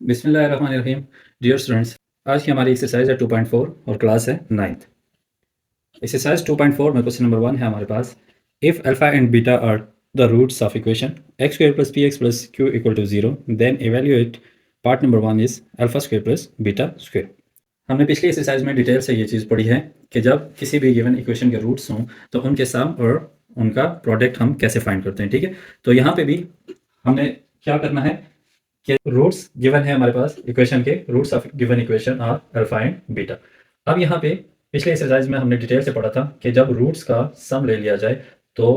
बिस्मिल्लाहिर्रहमानिर्रहीम। Dear students, आज की हमारी एक्सरसाइज है 2.4 और क्लास है 9th। एक्सरसाइज 2.4 में क्वेश्चन नंबर 1 है हमारे पास। If alpha and beta are the roots of equation x square plus P x plus Q equal to 0, then evaluate part number 1 is alpha square plus beta square. हमने पिछली exercise में detail से ये चीज़ पढ़ी है कि जब किसी भी गिवन इक्वेशन के रूट्स हों तो उनके सम और उनका प्रोडक्ट हम कैसे फाइंड करते हैं। ठीक है, तो यहाँ पे भी हमने क्या करना है कि रूट्स गिवन है हमारे पास इक्वेशन के, roots of given equation are alpha and beta. अब यहाँ पे पिछले एक्सरसाइज में हमने डिटेल से पढ़ा था कि जब रूट्स का सम ले लिया जाए तो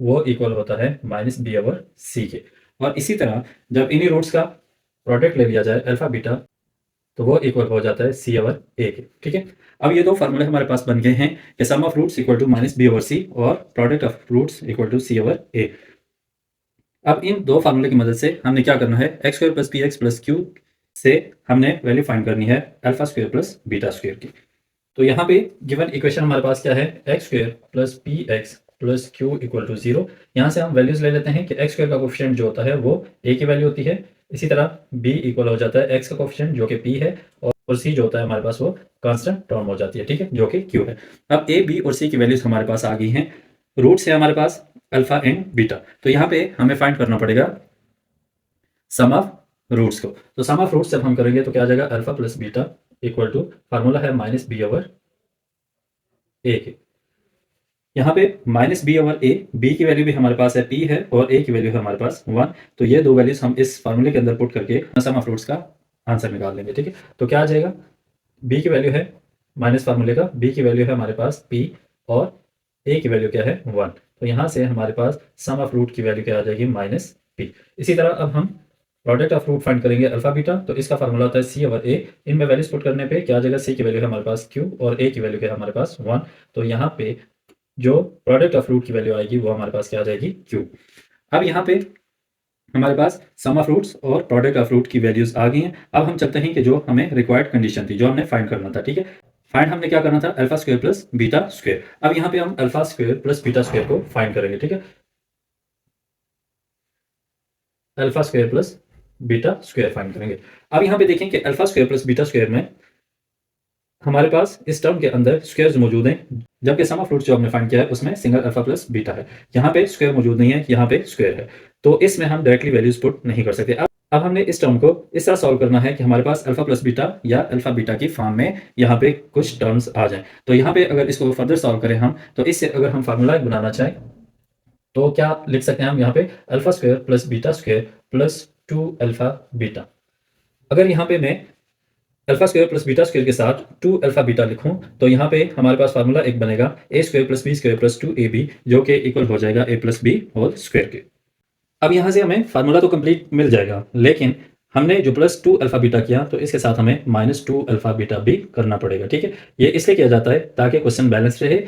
वो इक्वल होता है माइनस बी ओवर सी के, और इसी तरह जब इन्हीं रूट्स का प्रोडक्ट ले लिया जाए अल्फा बीटा तो वो इक्वल हो जाता है सी ओवर ए के। ठीक है, अब ये दो फार्मूले हमारे पास बन गए हैं कि sum of roots equal to minus B over c और product of roots equal to c over a. अब इन दो फार्मूले की मदद से हमने क्या करना है, x square plus P x plus Q से हमने वैल्यू फाइंड करनी है alpha square plus beta square की। तो यहाँ पे गिवन इक्वेशन हमारे पास क्या है, x square plus P x plus Q equal to 0। यहाँ से हम वैल्यूज ले लेते हैं कि एक्स स्क्वायर का कोफिशिएंट जो होता है वो ए की वैल्यू होती है, इसी तरह बी इक्वल हो जाता है एक्स का कोफिशिएंट जो कि पी है, और सी जो होता है हमारे पास वो कांस्टेंट टर्म हो जाती है। ठीक है, जो कि क्यू है। अब ए बी और सी की वैल्यूज हमारे पास आ गई हैं, रूट्स है हमारे पास अल्फा एंड बीटा। तो यहाँ पे हमें फाइंड करना पड़ेगा सम ऑफ रूट्स को। तो सम ऑफ रूट्स जब हम करेंगे तो क्या आ जाएगा, alpha plus beta equal to formula है माइनस बी ओवर ए के। यहाँ पे minus B over A, B की वैल्यू भी हमारे पास है पी है और ए की वैल्यू है हमारे पास 1। तो ये दो वैल्यूज हम इस फार्मूले के अंदर पुट करके सम ऑफ रूट्स का आंसर निकाल लेंगे। ठीक है, तो क्या आ जाएगा, बी की वैल्यू है माइनस फार्मूले का, बी की वैल्यू है हमारे पास पी और ए की वैल्यू क्या है 1। तो यहाँ से हमारे पास सम ऑफ रूट की वैल्यू क्या आ जाएगी, माइनस पी। इसी तरह अब हम प्रोडक्ट ऑफ रूट फाइंड करेंगे अल्फा बीटा, तो इसका फार्मूला होता है सी ओवर ए। इनमें वैल्यूज पुट करने पे क्या आ जाएगा, सी की वैल्यू है हमारे पास क्यू और ए की वैल्यू क्या है हमारे पास 1। तो यहाँ पे जो प्रोडक्ट ऑफ रूट की वैल्यू आएगी वो हमारे पास क्या आ जाएगी, क्यू। अब यहाँ पे हमारे पास सम ऑफ रूट्स और प्रोडक्ट ऑफ रूट की वैल्यूज आ गई हैं। अब हम चलते हैं कि जो हमें रिक्वायर्ड कंडीशन थी, जो हमने फाइंड करना था। ठीक है, फाइंड हमने क्या करना था, alpha square plus beta square. अब यहाँ पे हम alpha square plus beta square को फाइंड करेंगे। ठीक है, alpha square plus beta square find करेंगे। अब यहाँ पे देखें कि alpha square plus beta square में हमारे पास इस टर्म के अंदर स्क्वायर्स मौजूद हैं, जबकि सम ऑफ रूट्स जो हमने फाइंड किया है उसमें सिंगल अल्फा प्लस बीटा है। यहाँ पे स्क्वायर मौजूद नहीं है, यहाँ पे स्क्वायर है, तो इसमें हम डायरेक्टली वैल्यूज पुट नहीं कर सकते। अब हमने इस टर्म को इस तरह सॉल्व करना है कि हमारे पास अल्फा प्लस बीटा या अल्फा बीटा की फॉर्म में यहाँ पे कुछ टर्म्स आ जाएं। तो यहाँ पे अगर इसको फर्दर सॉल्व करें हम, तो इससे अगर हम फार्मूला बनाना चाहें तो क्या लिख सकते हैं हम, यहाँ पे alpha square plus beta square plus 2 alpha beta. अगर यहाँ पे मैं alpha square plus beta square के साथ 2 अल्फा बीटा लिखूं तो यहाँ पे हमारे पास फार्मूला एक बनेगा a square plus B square plus 2ab, जो कि इक्वल हो जाएगा a plus b whole square के। अब यहाँ से हमें फार्मूला तो कंप्लीट मिल जाएगा, लेकिन हमने जो प्लस 2 अल्फा बीटा किया तो इसके साथ हमें माइनस 2 अल्फा बीटा भी करना पड़ेगा। ठीक है, ये इसलिए किया जाता है ताकि क्वेश्चन बैलेंस रहे।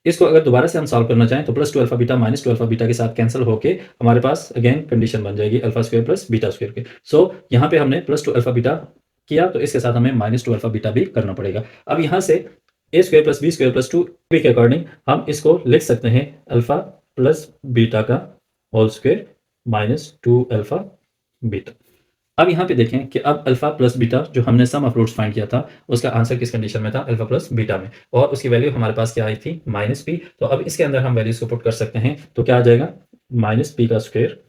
इसको अगर दोबारा से हम सॉल्व करना चाहें तो plus 2 alpha beta minus 2 alpha beta के साथ कैंसिल होके हमारे पास अगेन कंडीशन बन जाएगी alpha square plus beta square के। सो यहाँ पे हमने प्लस 2 अल्फा बीटा किया तो इसके साथ हमें माइनस 2 अल्फा बीटा भी करना पड़ेगा। अब यहाँ से a square plus B square plus 2 के अकॉर्डिंग हम इसको लिख सकते हैं अल्फा प्लस बीटा का whole square minus 2 alpha beta. अब यहाँ पे देखें कि अब अल्फा प्लस बीटा जो हमने सम ऑफ रूट्स फाइंड किया था उसका आंसर किस कंडीशन में था, अल्फा प्लस बीटा में, और उसकी वैल्यू हमारे पास क्या आई थी, माइनस पी। तो अब इसके अंदर हम वैल्यूज को पुट कर सकते हैं, तो क्या आ जाएगा, माइनस पी का square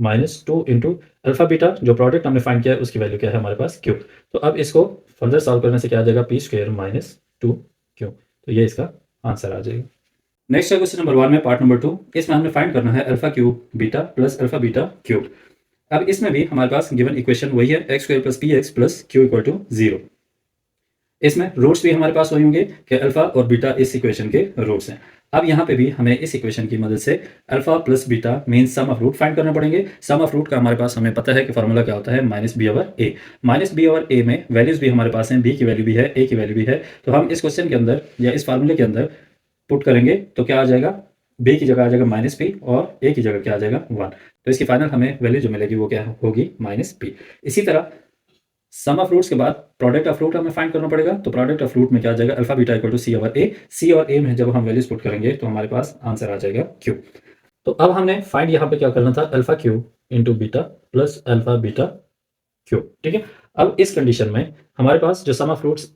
minus 2 into alpha beta जो प्रोडक्ट हमने फाइंड किया है उसकी वैल्यू क्या है हमारे पास, क्यू। तो अब इसको फर्दर सॉल्व करने से क्या आ जाएगा, पी स्क्वायर माइनस 2 क्यू। तो ये इसका आंसर आ जाएगा। नेक्स्ट है क्वेश्चन नंबर 1 में पार्ट नंबर 2। इसमें हमने फाइंड करना है alpha cube beta plus alpha beta cube. अब इसमें भी हमारे पास गिवन इक्वेशन वही है, x square plus P x plus Q equal to 0। इसमें रूट्स भी हमारे पास वही होंगे कि अल्फा और बीटा इस इक्वेशन के रूट्स हैं। अब यहाँ पे भी हमें इस इक्वेशन की मदद से alpha plus beta means sum of root find करने पड़ेंगे। सम ऑफ रूट का हमारे पास हमें पता है कि फॉर्मूला क्या होता है, माइनस बी ओवर ए। माइनस बी ओवर ए में वैल्यूज भी हमारे पास हैं, बी की वैल्यू भी है, ए की वैल्यू भी है। तो हम इस क्वेश्चन के अंदर या इस फार्मूले के अंदर पुट करेंगे तो क्या आ जाएगा, बी की जगह आ जाएगा माइनस पी और ए की जगह क्या आ जाएगा 1। तो इसकी फाइनल हमें वैल्यू जो मिलेगी वो क्या होगी, माइनस पी। इसी तरह सम ऑफ रूट्स के बाद प्रोडक्ट ऑफ रूट हमें फाइंड करना पड़ेगा। तो प्रोडक्ट ऑफ रूट में क्या आ जाएगा, alpha beta equal to c over a. C और ए में जब हम वैल्यूज पुट करेंगे तो हमारे पास आंसर आ जाएगा क्यू। तो अब हमने फाइंड यहाँ पे क्या करना था, alpha Q into beta plus alpha beta cube, ठीक है। अब इस कंडीशन में हमारे पास जो सम ऑफ रूट्स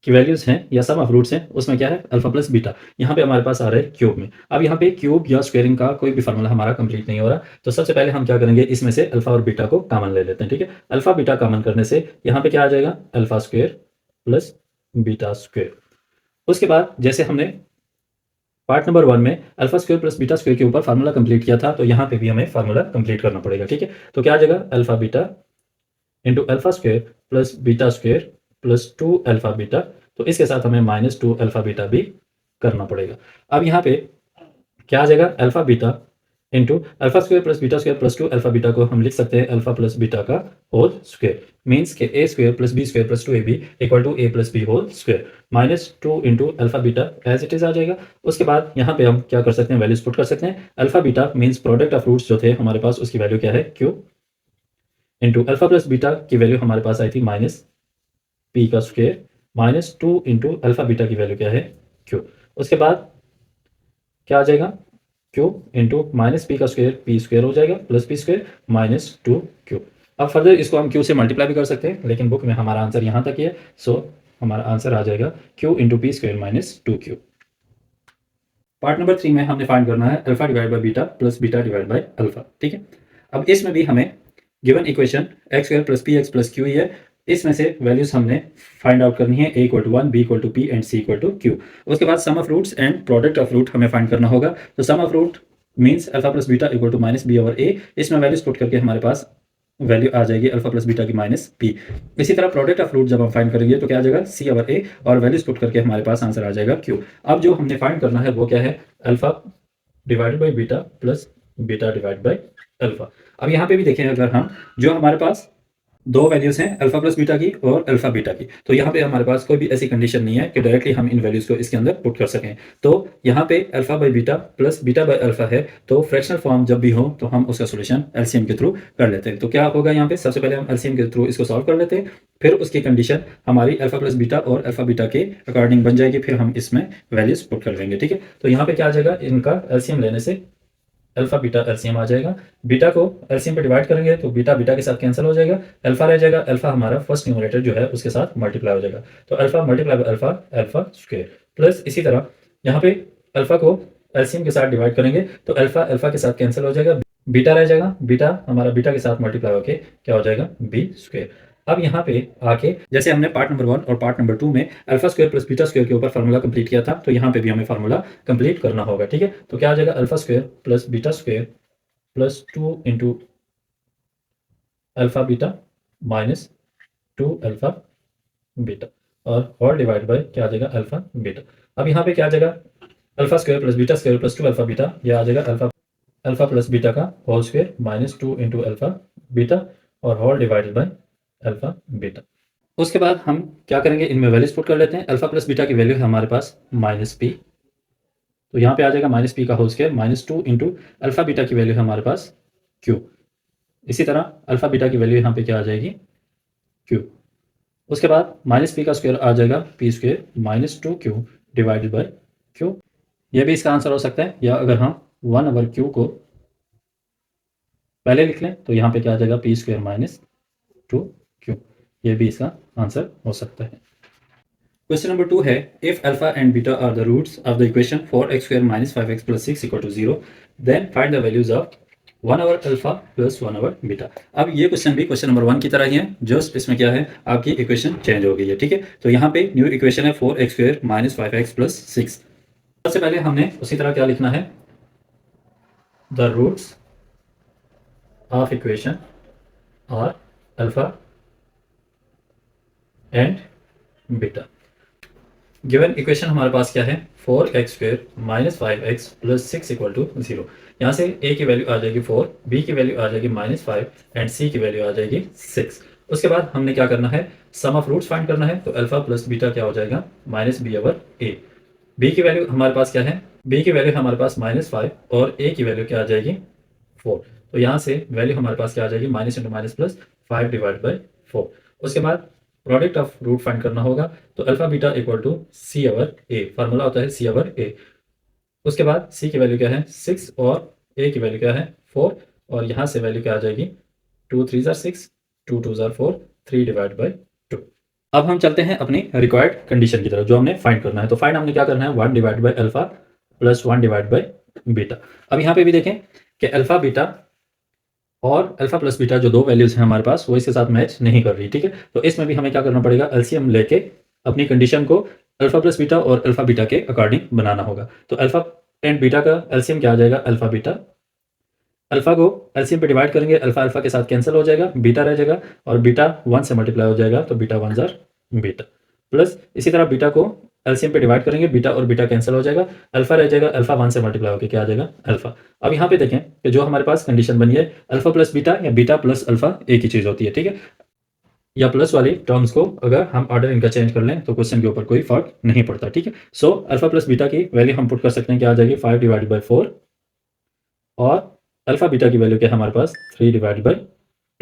की वैल्यूज हैं या सम ऑफ रूट्स हैं उसमें क्या है अल्फा प्लस बीटा, यहाँ पे हमारे पास आ रहा है क्यूब में। अब यहाँ पे क्यूब या स्क्वायरिंग का कोई भी फार्मूला हमारा कंप्लीट नहीं हो रहा, तो सबसे पहले हम क्या करेंगे, इसमें से अल्फा और बीटा को कॉमन ले लेते हैं, ठीक है। अल्फा बीटा कॉमन करने से यहाँ पे क्या आ जाएगा, alpha square plus beta square. उसके बाद जैसे हमने पार्ट नंबर 1 में alpha square plus beta square के ऊपर फार्मूला कंप्लीट किया था, तो यहाँ पे भी हमें फार्मूला कंप्लीट करना पड़ेगा, ठीक है। तो क्या आ जाएगा, alpha beta into alpha square plus beta square plus 2 alpha beta, तो इसके साथ हमें माइनस 2 अल्फा बीटा भी करना पड़ेगा। अब यहाँ पे क्या आ जाएगा, alpha beta into alpha square plus beta square plus 2 alpha beta को हम लिख सकते हैं अल्फा प्लस बीटा का होल स्क्वायर, मीन्स के a square plus B square plus 2ab equal to a plus b whole square minus 2 into alpha beta as it is आ जाएगा। उसके बाद यहाँ पे हम क्या कर सकते हैं, वैल्यूज पुट कर सकते हैं। Alpha beta means product of roots जो थे हमारे पास, उसकी वैल्यू क्या है, q into alpha plus beta की वैल्यू हमारे पास आई थी माइनस पी का square minus 2 into alpha beta की वैल्यू क्या है, क्यू। उसके बाद क्या आ जाएगा, क्यू इंटू माइनस पी का स्क्वायर पी स्क्वायर हो जाएगा plus p square minus 2 q. अब फर्दर इसको हम क्यू से मल्टीप्लाई भी कर सकते हैं, लेकिन बुक में हमारा आंसर यहाँ तक ही है, सो हमारा आंसर आ जाएगा q into p square minus 2 q. Part number 3 में हमने फाइंड करना है alpha divide by beta plus beta divide by alpha, ठीक है। अब इसमें भी हमें given equation x square plus P x plus q ही है, इसमें से वैल्यूज हमने फाइंड आउट करनी है, a equal to 1, b equal to p and c equal to q. उसके बाद sum of roots and product of root हमें फाइंड करना होगा। तो sum of root means alpha plus beta equal to minus B over ए, इसमें values put करके हमारे पास वैल्यू आ जाएगी अल्फा प्लस बीटा की माइनस पी। इसी तरह प्रोडक्ट ऑफ रूट जब हम फाइंड करेंगे तो क्या आ जाएगा, सी ओवर ए, और वैल्यूज पुट करके हमारे पास आंसर आ जाएगा क्यू। अब जो हमने फाइंड करना है वो क्या है, alpha divided by beta plus beta divide by alpha. अब यहाँ पे भी देखें, अगर हम जो हमारे पास दो वैल्यूज हैं अल्फा प्लस बीटा की और अल्फा बीटा की, तो यहाँ पे हमारे पास कोई भी ऐसी कंडीशन नहीं है कि डायरेक्टली हम इन वैल्यूज को इसके अंदर पुट कर सकें। तो यहाँ पे alpha by beta plus beta by alpha है, तो फ्रैक्शनल फॉर्म जब भी हो तो हम उसका सोल्यूशन एलसीएम के थ्रू कर लेते हैं। तो क्या होगा, यहाँ पे सबसे पहले हम एलसीएम के थ्रू इसको सॉल्व कर लेते हैं, फिर उसकी कंडीशन हमारी अल्फा प्लस बीटा और अल्फा बीटा के अकॉर्डिंग बन जाएगी, फिर हम इसमें वैल्यूज पुट कर लेंगे, ठीक है। तो यहाँ पे क्या आ जाएगा, इनका एलसीएम लेने से अल्फा बीटा एलसीएम आ जाएगा। बीटा को एलसीएम पे डिवाइड करेंगे तो बीटा बीटा के साथ कैंसिल हो जाएगा, अल्फा रह जाएगा, अल्फा हमारा फर्स्ट न्यूमरेटर जो है उसके साथ मल्टीप्लाई हो जाएगा, तो alpha multiply by alpha, alpha square plus इसी तरह यहाँ पे अल्फा को एलसीएम के साथ डिवाइड करेंगे तो अल्फा अल्फा के साथ कैंसिल हो जाएगा, बीटा रह जाएगा, बीटा हमारा बीटा के साथ मल्टीप्लाई होके क्या हो जाएगा, बी स्क्वायर। अब यहाँ पे आके जैसे हमने पार्ट नंबर 1 और पार्ट नंबर 2 में alpha square plus beta square के ऊपर फार्मूला कंप्लीट किया था, तो यहाँ पे भी हमें फार्मूला कंप्लीट करना होगा, ठीक है। तो क्या आ जाएगा, alpha square plus beta square plus 2 into alpha beta minus 2 alpha beta और होल डिवाइड बाय क्या आ जाएगा, अल्फा बीटा। अब यहाँ पे क्या आ जाएगा, alpha square plus beta square plus 2 alpha beta, यह आ जाएगा अल्फा अल्फा प्लस बीटा का whole square minus 2 into alpha beta और whole divided by alpha beta. उसके बाद हम क्या करेंगे, इनमें वैल्यूज पुट कर लेते हैं। अल्फा प्लस बीटा की वैल्यू है हमारे पास माइनस पी, तो यहाँ पे आ जाएगा माइनस पी का whole square minus 2 into alpha beta की वैल्यू है हमारे पास क्यू। इसी तरह अल्फा बीटा की वैल्यू यहाँ पे क्या आ जाएगी, क्यू। उसके बाद माइनस पी का स्क्वायर आ जाएगा P square minus 2 Q divided by Q. यह भी इसका आंसर हो सकता है, या अगर हम 1 ओवर क्यू को पहले लिख लें तो यहाँ पे क्या आ जाएगा, पी स्क्वायर माइनस 2 क्यू। यह भी इसका आंसर हो सकता है। क्वेश्चन नंबर 2 है, if alpha and beta are the roots of the equation 4x square minus 5x plus 6 equal to 0, then find the values of 1 over alpha plus 1 over beta. अब ये question भी question number 1 की तरह ही है, just इसमें क्या है, आपकी इक्वेशन चेंज हो गई है, ठीक है। तो यहाँ पे न्यू इक्वेशन है 4x square minus 5x plus 6। सबसे पहले हमने उसी तरह क्या लिखना है, the roots of equation are alpha and beta. Given equation हमारे पास क्या है, 4x square minus 5x plus 6 equal to 0। यहाँ से a की वैल्यू आ जाएगी 4, b की वैल्यू आ जाएगी माइनस 5 एंड c की वैल्यू आ जाएगी 6। उसके बाद हमने क्या करना है, सम ऑफ रूट्स फाइंड करना है, तो अल्फा प्लस बीटा क्या हो जाएगा, माइनस बी ओवर ए। b की वैल्यू हमारे पास क्या है, b की वैल्यू हमारे पास माइनस 5 और a की वैल्यू क्या आ जाएगी 4। तो यहाँ से वैल्यू हमारे पास क्या आ जाएगी, minus into minus plus 5 divide by 4। उसके बाद प्रोडक्ट ऑफ रूट फाइंड करना होगा, तो alpha beta equal to c over a, formula होता है सी ओवर ए। उसके बाद सी की वैल्यू क्या है 6 और ए की वैल्यू क्या है 4, और यहाँ से वैल्यू क्या आ जाएगी 2 3 ज़ार 6, 2 2 ज़ार 4, 3 डिवाइड बाय 2। अब हम चलते हैं अपनी रिक्वायर्ड कंडीशन की तरफ जो हमने फाइंड करना है। तो फाइंड हमने क्या करना है 1 divide by alpha plus 1 divide by beta. अब यहाँ पे भी देखें कि अल्फा बीटा और अल्फा प्लस बीटा जो दो वैल्यूज हैं हमारे पास वो इसके साथ मैच नहीं कर रही, ठीक है। तो इसमें भी हमें क्या करना पड़ेगा, एलसीएम लेके अपनी कंडीशन को अल्फा प्लस बीटा और अल्फा बीटा के अकॉर्डिंग बनाना होगा। तो अल्फा एंड बीटा का एलसीएम क्या आ जाएगा, अल्फा बीटा। अल्फा को एलसीएम पे डिवाइड करेंगे, अल्फा अल्फा के साथ कैंसिल हो जाएगा, बीटा रह जाएगा और बीटा 1 से मल्टीप्लाई हो जाएगा, तो बीटा 1 ज़ार बीटा। प्लस इसी तरह बीटा को एलसीएम पे डिवाइड करेंगे, बीटा और बीटा कैंसिल हो जाएगा, अल्फा रह जाएगा, अल्फा 1 से मल्टीप्लाई होकर क्या आ जाएगा, अल्फा। अब यहाँ पे देखें कि जो हमारे पास कंडीशन बनी है अल्फा प्लस बीटा या बीटा प्लस अल्फा एक ही चीज़ होती है, ठीक है। या प्लस वाली टर्म्स को अगर हम ऑर्डर इनका चेंज कर लें तो क्वेश्चन के ऊपर कोई फर्क नहीं पड़ता, ठीक है। सो अल्फा प्लस बीटा की वैल्यू हम पुट कर सकते हैं, क्या आ जाएगी 5 डिवाइड बाई 4 और अल्फा बीटा की वैल्यू क्या है हमारे पास 3 डिवाइड बाई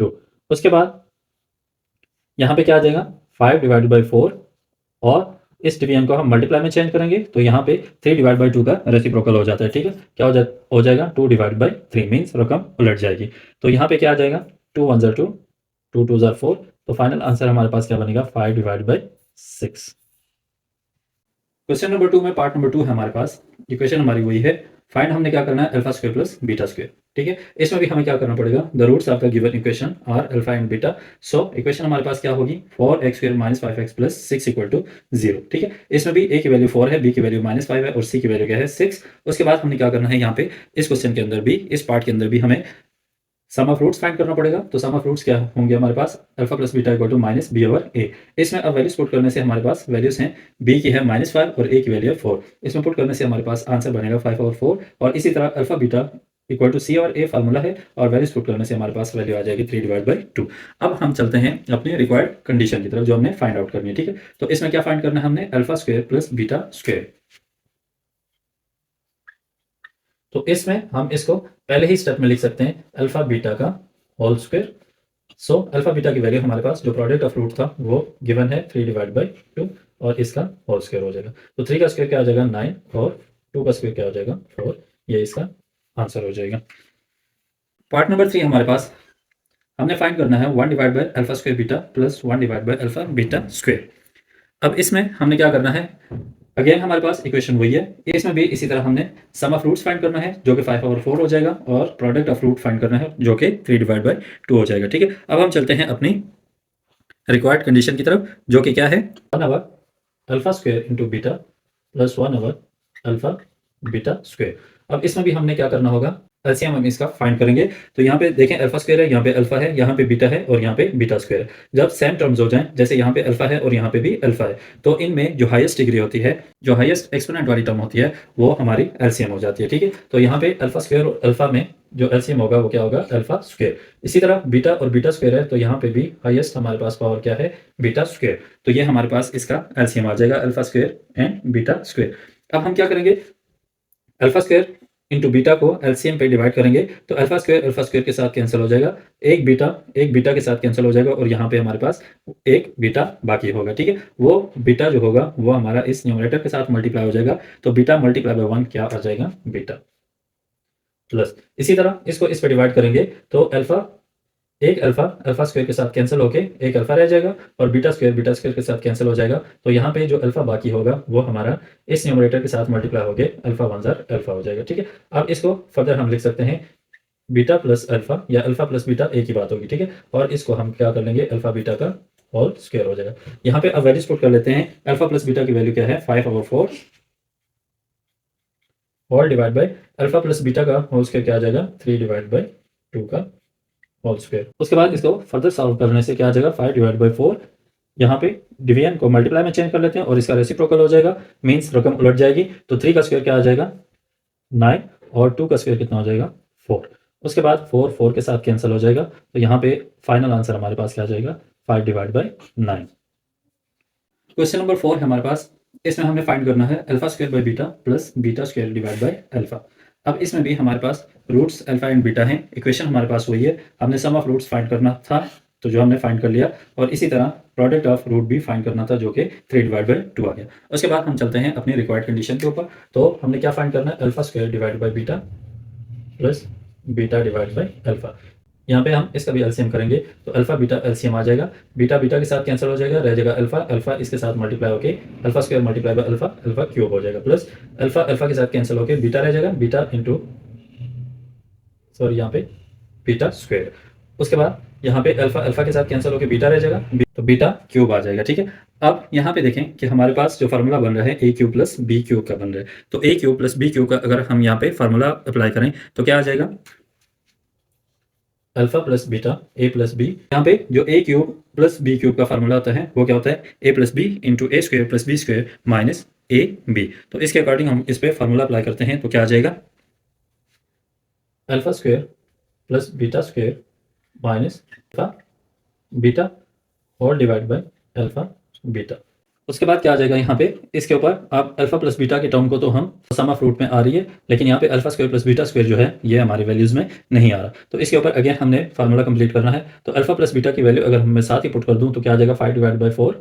2। उसके बाद यहाँ पे क्या आ जाएगा 5 डिवाइड बाई 4 और इस डिवीजन को हम मल्टीप्लाई में चेंज करेंगे तो यहाँ पे 3 डिवाइड बाई 2 का रेसिप्रोकल हो जाता है, ठीक है। क्या हो जाएगा 2 डिवाइड बाई 3 मीन्स रकम उलट जाएगी। तो यहाँ पे क्या आ जाएगा 2 1 ज़ार 2, 2 2 ज़ार 4। तो फाइनल आंसर हमारे पास क्या बनेगा 5 डिवाइड बाई 6। क्वेश्चन नंबर 2 में पार्ट नंबर 2 है हमारे पास। इक्वेशन हमारी वही है, फाइंड हमने क्या करना है alpha square plus beta square, ठीक है। इसमें भी हमें क्या करना पड़ेगा, the roots of the given equation are alpha and beta. So equation हमारे पास क्या होगी 4x square minus 5x plus 6 equal to 0, ठीक है। इसमें भी a की वैल्यू 4 है, b की वैल्यू -5 है और c की वैल्यू क्या है 6। उसके बाद हमने क्या करना है यहाँ पे इस क्वेश्चन के अंदर भी, इस पार्ट के अंदर भी हमें सम ऑफ रूट्स फाइंड करना पड़ेगा। तो सम ऑफ रूट्स क्या होंगे हमारे पास, alpha plus beta equal to minus B over ए। इसमें अब वैल्यूज पुट करने से हमारे पास वैल्यूज हैं, बी की है -5 और ए की वैल्यू है 4। इसमें पुट करने से हमारे पास आंसर बनेगा 5 ओवर 4 और इसी तरह अल्फा बीटा इक्वल टू सी और ए फार्मूला है और वैल्यूज पुट करने से हमारे पास वैल्यू आ जाएगी 3 डिवाइड बाई 2। अब हम चलते हैं अपनी रिक्वायर्ड कंडीशन की तरफ जो हमने फाइंड आउट करनी है, ठीक है। तो इसमें क्या फाइंड करना है हमने alpha square plus beta square. तो इसमें हम इसको पहले ही स्टेप में लिख सकते हैं अल्फा बीटा का whole square. So alpha beta की वैल्यू हमारे पास जो प्रोडक्ट ऑफ रूट था वो गिवन है 3 डिवाइड बाई 2 और इसका होल स्क्वायर हो जाएगा। तो 3 का स्क्वायर क्या आ जाएगा 9 और 2 का स्क्वायर क्या हो जाएगा 4। ये इसका आंसर हो जाएगा। पार्ट नंबर 3 हमारे पास हमने फाइंड करना है 1 divide by alpha square beta plus 1 divide by alpha beta square. अब इसमें हमने क्या करना है, अगेन हमारे पास इक्वेशन वही है, इसमें भी इसी तरह हमने सम ऑफ रूट्स फाइंड करना है जो कि 5 ओवर 4 हो जाएगा और प्रोडक्ट ऑफ रूट फाइंड करना है जो कि 3 डिवाइड बाई 2 हो जाएगा, ठीक है। अब हम चलते हैं अपनी रिक्वायर्ड कंडीशन की तरफ जो कि क्या है 1 over alpha square into beta plus 1 over alpha beta square. अब इसमें भी हमने क्या करना होगा, एलसीएम हम इसका फाइंड करेंगे। तो यहाँ पे देखें अल्फा स्क्वायर है, यहाँ पे अल्फा है, यहाँ पे बीटा है और यहाँ पे बीटा स्क्वायर है। जब सेम टर्म्स हो जाएं, जैसे यहाँ पे अल्फा है और यहाँ पे भी अल्फा है, तो इनमें जो हाईएस्ट डिग्री होती है, जो हाईएस्ट एक्सपोनेंट वाली टर्म होती है वो हमारी एलसीएम हो जाती है, ठीक है। तो यहाँ पे अल्फा स्क्वायर और अल्फा में जो एलसीएम होगा वो क्या होगा अल्फा स्क्वायर। इसी तरह बीटा और बीटा स्क्वायर है तो यहाँ पे भी हाईएस्ट हमारे पास पावर क्या है बीटा स्क्वायर। तो ये हमारे पास इसका एलसीएम आ जाएगा alpha square and beta square. अब हम क्या करेंगे, अल्फा स्क्वायर इंटू बीटा को एलसीएम पे डिवाइड करेंगे तो अल्फा स्क्वायर के साथ कैंसिल हो जाएगा, एक बीटा के साथ कैंसिल हो जाएगा और यहाँ पे हमारे पास एक बीटा बाकी होगा, ठीक है। वो बीटा जो होगा वो हमारा इस न्यूमरेटर के साथ मल्टीप्लाई हो जाएगा, तो बीटा मल्टीप्लाई बाय 1 क्या आ जाएगा बीटा प्लस। इसी तरह इसको इस पे डिवाइड करेंगे तो अल्फा स्क्वायर के साथ कैंसिल होके एक अल्फा रह जाएगा और बीटा स्क्वायर के साथ कैंसिल हो जाएगा। तो यहाँ पे जो अल्फा बाकी होगा वो हमारा इस न्यूमरेटर के साथ मल्टीप्लाई हो गए अल्फा 1 ज़ार अल्फा हो जाएगा, ठीक है। अब इसको फर्दर हम लिख सकते हैं बीटा प्लस अल्फा या अल्फा प्लस बीटा एक ही बात होगी, ठीक है। और इसको हम क्या कर लेंगे अल्फा बीटा का होल स्क्वायर हो जाएगा। यहाँ पे अब वैल्यूज पुट कर लेते हैं, अल्फा प्लस बीटा की वैल्यू क्या है 5 over 4 whole divide by alpha plus beta का होल स्क्वायर क्या आ जाएगा 3 डिवाइड बाई 2 का होल स्क्वायर। उसके बाद इसको फर्दर सॉल्व करने से क्या आ जाएगा 5 डिवाइड बाई 4। यहाँ पे डिवीजन को मल्टीप्लाई में चेंज कर लेते हैं और इसका रेसिप्रोकल हो जाएगा, मीन्स रकम उलट जाएगी। तो 3 का स्क्वायर क्या आ जाएगा 9 और 2 का स्क्वायर कितना हो जाएगा 4। उसके बाद 4 के साथ कैंसिल हो जाएगा, तो यहाँ पे फाइनल आंसर हमारे पास क्या आ जाएगा 5 डिवाइड बाई 9। क्वेश्चन नंबर 4 है हमारे पास, इसमें हमने फाइंड करना है alpha square by beta plus beta square divide by alpha. अब इसमें भी हमारे पास रूट्स अल्फा एंड बीटा हैं, इक्वेशन हमारे पास वही है, हमने सम ऑफ रूट्स फाइंड करना था तो जो हमने फाइंड कर लिया और इसी तरह प्रोडक्ट ऑफ रूट भी फाइंड करना था जो कि 3 डिवाइड बाई 2 आ गया। उसके बाद हम चलते हैं अपनी रिक्वायर्ड कंडीशन के ऊपर। तो हमने क्या फाइंड करना है alpha square divide by beta plus beta divide by alpha. यहाँ पे हम इसका भी एलसीएम करेंगे तो अल्फा बीटा एलसीएम आ जाएगा, बीटा बीटा के साथ कैंसिल हो जाएगा, रह जाएगा अल्फा, अल्फा इसके साथ मल्टीप्लाई होके alpha square multiply by alpha, alpha cube हो जाएगा, प्लस अल्फा अल्फा के साथ कैंसिल होके बीटा रह जाएगा, बीटा इंटू सॉरी यहाँ पे बीटा स्क्वायर। उसके बाद यहाँ पे अल्फा अल्फा के साथ कैंसिल होकर बीटा रह जाएगा, तो बीटा क्यूब आ जाएगा। ठीक है, अब यहाँ पे देखें कि हमारे पास जो फार्मूला बन रहा है ए क्यूब प्लस बी क्यूब का बन रहा है, तो ए क्यूब प्लस बी क्यूब का अगर हम यहाँ पे फार्मूला अप्लाई करें तो क्या आ जाएगा, alpha plus beta A plus B. यहाँ पे जो A cube plus B cube का फार्मूला होता है वो क्या होता है, A plus B into A square plus B square minus A B. तो इसके अकॉर्डिंग हम इस पे फार्मूला अप्लाई करते हैं तो क्या आ जाएगा, alpha square plus beta square minus alpha beta और डिवाइड बाय अल्फा बीटा। उसके बाद क्या आ जाएगा यहाँ पे, इसके ऊपर आप अल्फा प्लस बीटा के टर्म को तो हम सम ऑफ रूट में आ रही है, लेकिन यहाँ पे alpha square plus beta square जो है ये हमारी वैल्यूज में नहीं आ रहा, तो इसके ऊपर अगेन हमने फार्मूला कंप्लीट करना है। तो अल्फा प्लस बीटा की वैल्यू अगर मैं साथ ही पुट कर दूं तो क्या आ जाएगा, 5 divide by 4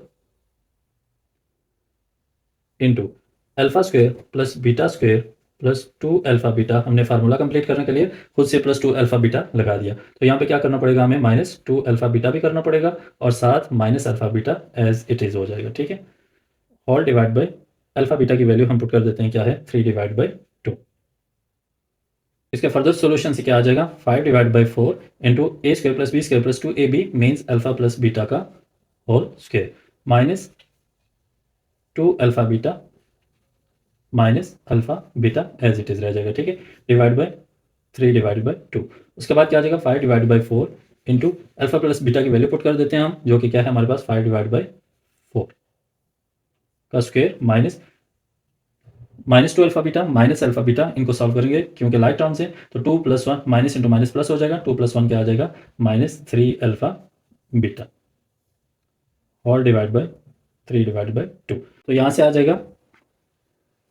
into alpha square plus beta square plus 2 alpha beta. हमने फार्मूला कंप्लीट करने के लिए खुद से प्लस 2 अल्फा बीटा लगा दिया, तो यहाँ पे क्या करना पड़ेगा, हमें माइनस 2 अल्फा बीटा भी करना पड़ेगा और साथ minus alpha beta as it is हो जाएगा। ठीक है, और डिवाइड बाय अल्फा बीटा की वैल्यू हम पुट कर देते हैं, क्या है 3 डिवाइड बाई 2। इसके फर्दर सॉल्यूशन से क्या आ जाएगा, 5 divide by 4 into A square plus B square plus 2ab means alpha plus beta का whole square minus 2 alpha beta minus alpha beta as it is रह जाएगा। ठीक है, डिवाइड बाय 3 डिवाइड बाई 2। उसके बाद क्या आ जाएगा, 5 divide by 4 into alpha plus beta की वैल्यू पुट कर देते हैं हम, जो कि क्या है हमारे पास 5 डिवाइड बाई 4 का square minus minus 2 alpha beta minus alpha beta, इनको सॉल्व करेंगे क्योंकि लाइक टर्म्स है, तो 2 plus 1 minus into minus plus हो जाएगा, 2 प्लस 1 क्या आ जाएगा माइनस 3 अल्फा बीटा और डिवाइड बाई 3 डिवाइड बाई 2। तो यहाँ से आ जाएगा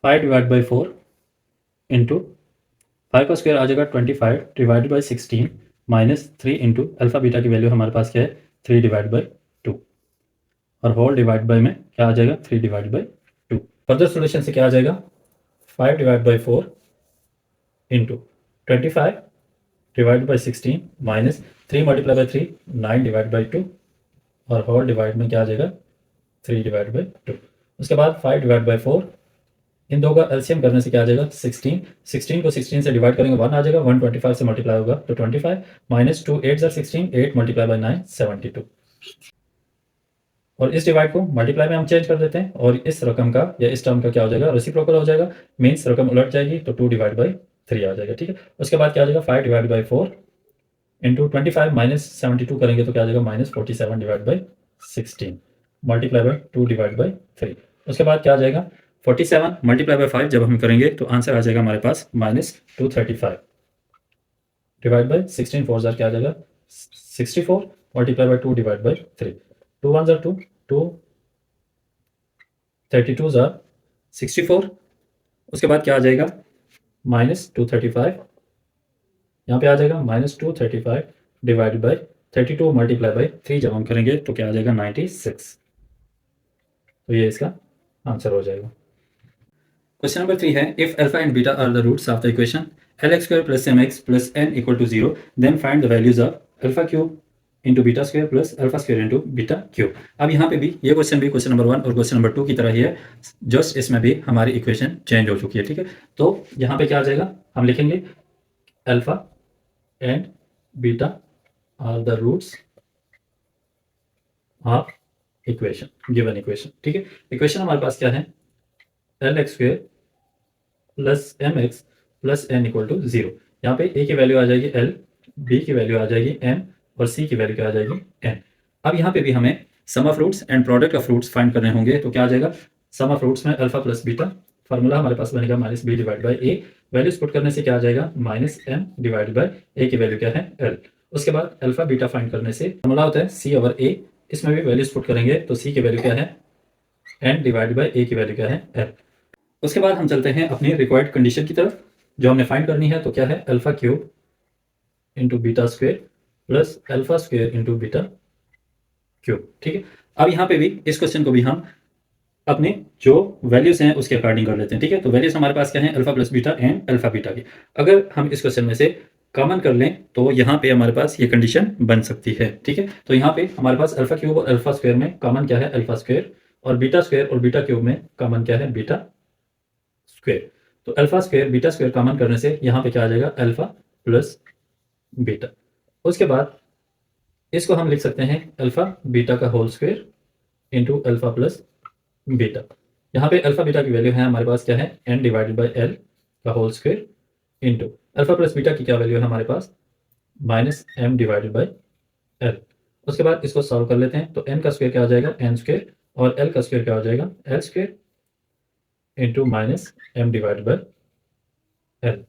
5 डिवाइड बाई 4 इंटू 5 का स्क्वायर आ जाएगा 25 divide by 16 minus 3 into alpha beta की वैल्यू हमारे पास क्या है 3 डिवाइड बाई 2 और होल डिवाइड बाई में क्या आ जाएगा 3 डिवाइड बाई 2। फर्दर सोल्यूशन से क्या आ जाएगा, 5 divide by 4 into 25 divide by 16 minus 3 multiply by 3 9 divide by 2 और होल डिवाइड में क्या आ जाएगा 3 डिवाइड बाई 2। उसके बाद 5 डिवाइड बाई 4, इन दो का एलसीएम करने से क्या आ जाएगा 16, 16 को 16 से डिवाइड करेंगे 1 आ जाएगा, 125 से मल्टीप्लाई होगा तो 25 माइनस 2 8 ज़र 16 8 मल्टीप्लाई बाई 9 72। और इस डिवाइड को मल्टीप्लाई में हम चेंज कर देते हैं और इस रकम का या इस टर्म का क्या हो जाएगा रेसिप्रोकल हो जाएगा, मीन्स रकम उलट जाएगी तो 2 डिवाइड बाई 3 आ जाएगा। ठीक है, उसके बाद क्या आ जाएगा 5 डिवाइड बाई 4 इंटू 25 माइनस 72 करेंगे तो क्या आ जाएगा minus 47 divide by 16 multiply by 2 divide by 3। उसके बाद क्या आ जाएगा 47 मल्टीप्लाई बाई 5 जब हम करेंगे तो आंसर आ जाएगा हमारे पास माइनस 235 डिवाइड बाई 16 4 ज़र क्या आ जाएगा 64 मल्टीप्लाई बाई 2 डिवाइड बाई 3, 2 1 ज़र 2 2 32 ज़र 64। उसके बाद क्या आ जाएगा माइनस 235, यहाँ पे आ जाएगा minus 235 divide by 32 multiply by 3 जब हम करेंगे तो क्या आ जाएगा 96। तो ये इसका आंसर हो जाएगा। क्वेश्चन नंबर 3 है, if alpha and beta are the roots of the equation l square plus m x plus n equal to 0 then find the values of alpha cube into beta square plus alpha square into beta cube. अब यहाँ पे भी ये question भी question number 1 और question number 2 की तरह ही है, जस्ट इसमें भी हमारी इक्वेशन चेंज हो चुकी है। ठीक है, तो यहाँ पे क्या आ जाएगा, हम लिखेंगे alpha and beta are the roots of equation given equation. ठीक है, इक्वेशन हमारे पास क्या है l x square plus m x plus n equal to 0। यहाँ पे ए की वैल्यू आ जाएगी एल, बी की वैल्यू आ जाएगी एम और सी की वैल्यू क्या आ जाएगी एन। अब यहाँ पे भी हमें sum of roots and product of roots find करने होंगे, तो क्या आ जाएगा सम ऑफ रूट्स में अल्फा प्लस बीटा, फार्मूला हमारे पास बनेगा minus B divide by A, values put करने से क्या आ जाएगा minus M divide by A की वैल्यू क्या है एल। उसके बाद अल्फा बीटा फाइंड करने से फार्मूला होता है सी ओवर ए, इसमें भी वैल्यूज पुट करेंगे तो सी की वैल्यू क्या है एन डिवाइड बाई ए की वैल्यू क्या है एल। उसके बाद हम चलते हैं अपनी रिक्वायर्ड कंडीशन की तरफ जो हमने फाइंड करनी है, तो क्या है alpha cube into beta square plus alpha square into beta cube. ठीक है, अब यहाँ पे भी इस क्वेश्चन को भी हम अपने जो वैल्यूज हैं उसके अकॉर्डिंग कर लेते हैं। ठीक है, तो वैल्यूज हमारे पास क्या है alpha plus beta and alpha beta की। अगर हम इस क्वेश्चन में से कॉमन कर लें तो यहाँ पे हमारे पास ये कंडीशन बन सकती है। ठीक है, तो यहाँ पे हमारे पास अल्फा क्यूब और अल्फा स्क्वायर में कॉमन क्या है, अल्फा स्क्वायर, और बीटा स्क्वायर और बीटा क्यूब में कॉमन क्या है, बीटा स्क्वायर। तो alpha square beta square common करने से यहाँ पे क्या आ जाएगा, अल्फा प्लस बीटा। उसके बाद इसको हम लिख सकते हैं अल्फा बीटा का whole square into alpha plus beta. यहाँ पे अल्फा बीटा की वैल्यू है हमारे पास क्या है, n डिवाइडेड बाई एल का whole square into alpha plus beta की क्या वैल्यू है हमारे पास, minus m divided by L. उसके बाद इसको सॉल्व कर लेते हैं, तो n का स्क्वायर क्या आ जाएगा, n स्क्वायर, और l का स्क्वायर क्या हो जाएगा, l square into minus m divided by L.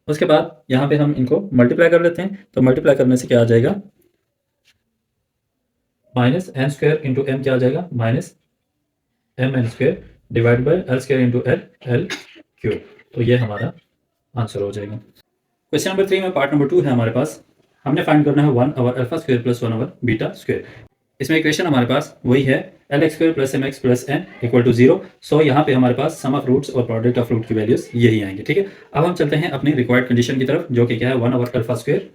उसके बाद यहाँ पे हम इनको मल्टीप्लाई कर लेते हैं, तो मल्टीप्लाई करने से क्या आ जाएगा, minus n square into m क्या आ जाएगा, minus m n square divide by l square into l l cube. तो ये हमारा आंसर हो जाएगा। क्वेश्चन नंबर 3 में पार्ट नंबर 2 है हमारे पास। हमने फाइंड करना है 1 over alpha square plus 1 over beta square. इसमें इक्वेशन हमारे पास वही है, l x square plus m x plus n equal to 0। So यहाँ पे हमारे पास सम ऑफ रूट्स और प्रोडक्ट ऑफ रूट की वैल्यूज यही आएंगे। ठीक है, अब हम चलते हैं अपनी रिक्वायर्ड कंडीशन की तरफ, जो कि क्या है, 1 over alpha square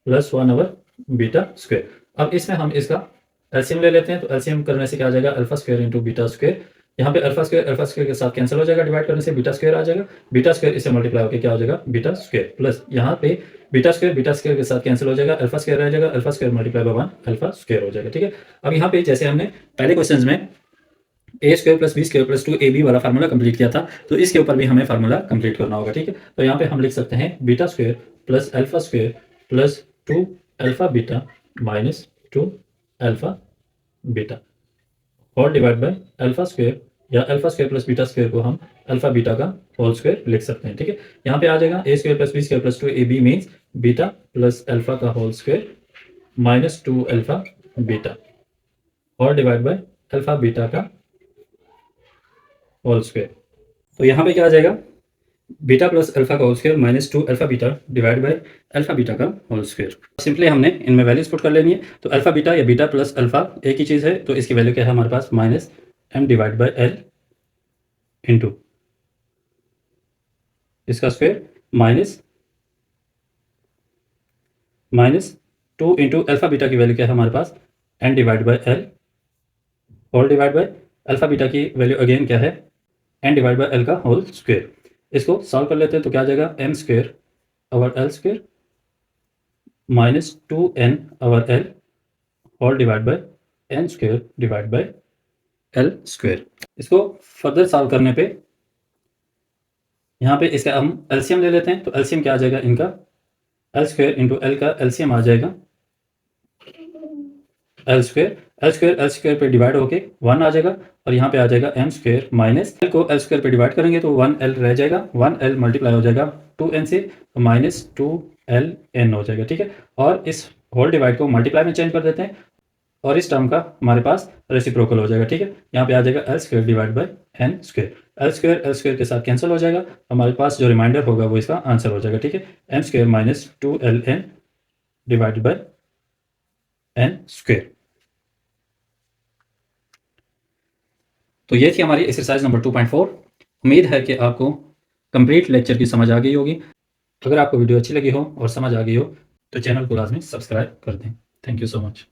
plus 1 over beta square. अब इसमें हम इसका एलसीएम ले लेते हैं, तो एलसीएम करने से क्या आ जाएगा, alpha square into beta square. यहाँ पे अल्फा स्क्वायर के साथ कैंसिल हो जाएगा, डिवाइड करने से बीटा स्क्वायर आ जाएगा, बीटा स्क्वायर इससे मल्टीप्लाई होकर क्या हो जाएगा, बीटा स्क्वायर, प्लस यहाँ पे बीटा स्क्वायर के साथ कैंसिल हो जाएगा, अल्फा स्क्वायर रह जाएगा, alpha square multiply by 1 alpha square हो जाएगा। ठीक है, अब यहाँ पे जैसे हमने पहले क्वेश्चन में A square plus B square plus 2ab वाला फार्मूला कंप्लीट किया था, तो इसके ऊपर भी हमें फार्मूला कंप्लीट करना होगा। ठीक है, तो यहाँ पे हम लिख सकते हैं beta square plus alpha square plus 2 alpha beta minus 2 alpha beta whole divide by alpha square, या alpha square plus beta square को हम अल्फा बीटा का होल स्क्वायर लिख सकते हैं। ठीक है, यहाँ पे आ जाएगा A square plus B square plus 2ab means beta plus alpha का whole square minus 2 alpha beta whole divide by alpha beta का होल स्क्वायर। तो यहाँ पे क्या आ जाएगा, बीटा प्लस अल्फा का whole square minus 2 alpha beta divide by alpha beta का होल स्क्वायर। सिंपली हमने इनमें वैल्यूज पुट कर लेनी है, तो अल्फा बीटा या बीटा प्लस अल्फा एक ही चीज़ है, तो इसकी वैल्यू क्या है हमारे पास, minus M divide by L into इसका square minus 2 into alpha beta की वैल्यू क्या है हमारे पास, N divide by L whole divide by alpha beta की वैल्यू अगेन क्या है, एन डिवाइड बाय एल का होल स्क्वायर। इसको सॉल्व कर लेते हैं, तो क्या आ जाएगा, M square over L square minus 2n over L whole divide by N square divide by L square. इसको फर्दर सॉल्व करने पे यहाँ पे इसका हम एलसीएम ले लेते हैं, तो एलसीएम क्या आ जाएगा इनका, एल स्क्वायर इंटू एल का एलसीएम आ जाएगा एल स्क्वायर पे डिवाइड होके 1 आ जाएगा, और यहाँ पे आ जाएगा एम स्क्वायर माइनस एल को एल स्क्वायर पे डिवाइड करेंगे तो 1l रह जाएगा, 1l मल्टीप्लाई हो जाएगा 2n से, तो माइनस 2ln हो जाएगा। ठीक है, और इस होल डिवाइड को मल्टीप्लाई में चेंज कर देते हैं, और इस टर्म का हमारे पास रेसिप्रोकल हो जाएगा। ठीक है, यहाँ पे आ जाएगा l square divide by n square, l square के साथ कैंसिल हो जाएगा, हमारे पास जो रिमाइंडर होगा वो इसका आंसर हो जाएगा। ठीक है, m square minus 2ln divide by n square. तो ये थी हमारी एक्सरसाइज नंबर 2.4। उम्मीद है कि आपको कंप्लीट लेक्चर की समझ आ गई होगी। अगर आपको वीडियो अच्छी लगी हो और समझ आ गई हो तो चैनल को लाजमी सब्सक्राइब कर दें। Thank you so much.